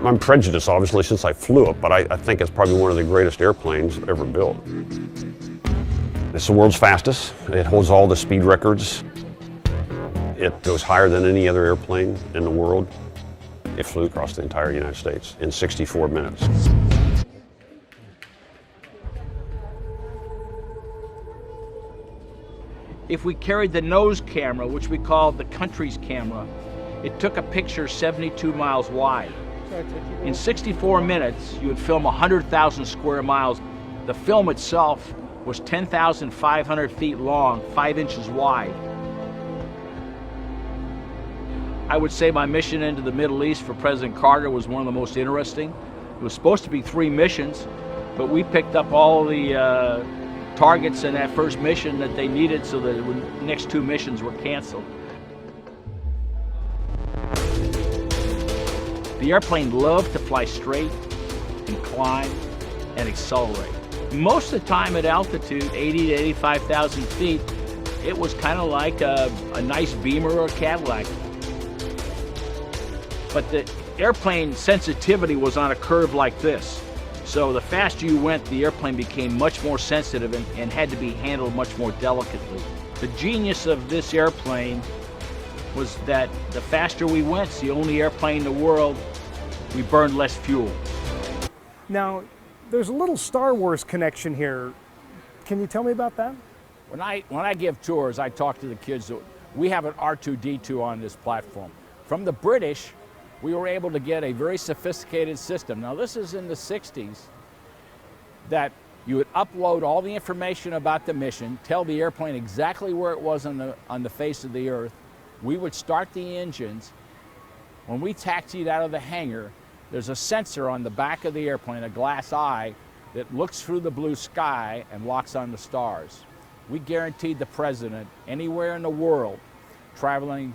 I'm prejudiced, obviously, since I flew it, but I think it's probably one of the greatest airplanes ever built. It's the world's fastest. It holds all the speed records. It goes higher than any other airplane in the world. It flew across the entire United States in 64 minutes. If we carried the nose camera, which we called the country's camera, it took a picture 72 miles wide. In 64 minutes, you would film 100,000 square miles. The film itself was 10,500 feet long, 5 inches wide. I would say my mission into the Middle East for President Carter was one of the most interesting. It was supposed to be 3 missions, but we picked up all the targets in that first mission that they needed, so that the next 2 missions were canceled. The airplane loved to fly straight and climb and accelerate. Most of the time at altitude, 80 to 85,000 feet, it was kind of like a nice Beamer or a Cadillac. But the airplane sensitivity was on a curve like this. So the faster you went, the airplane became much more sensitive and had to be handled much more delicately. The genius of this airplane was that the faster we went, it's the only airplane in the world, we burned less fuel. Now, there's a little Star Wars connection here. Can you tell me about that? When I give tours, I talk to the kids. We have an R2-D2 on this platform. From the British, we were able to get a very sophisticated system. Now, this is in the 60s, that you would upload all the information about the mission, tell the airplane exactly where it was on the face of the Earth. We would start the engines. When we taxied out of the hangar, there's a sensor on the back of the airplane, a glass eye, that looks through the blue sky and locks on the stars. We guaranteed the president anywhere in the world traveling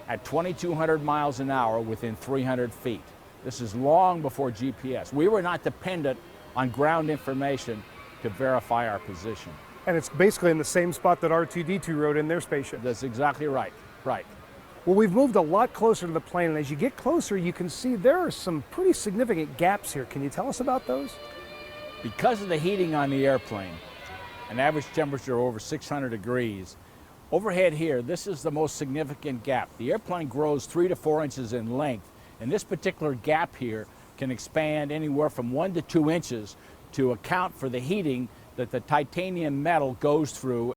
at 2,200 miles an hour within 300 feet. This is long before GPS. We were not dependent on ground information to verify our position. And it's basically in the same spot that R2-D2 rode in their spaceship. That's exactly right, right. Well, we've moved a lot closer to the plane, and as you get closer, you can see there are some pretty significant gaps here. Can you tell us about those? Because of the heating on the airplane, an average temperature over 600 degrees, overhead here, this is the most significant gap. The airplane grows 3 to 4 inches in length, and this particular gap here can expand anywhere from 1 to 2 inches to account for the heating that the titanium metal goes through.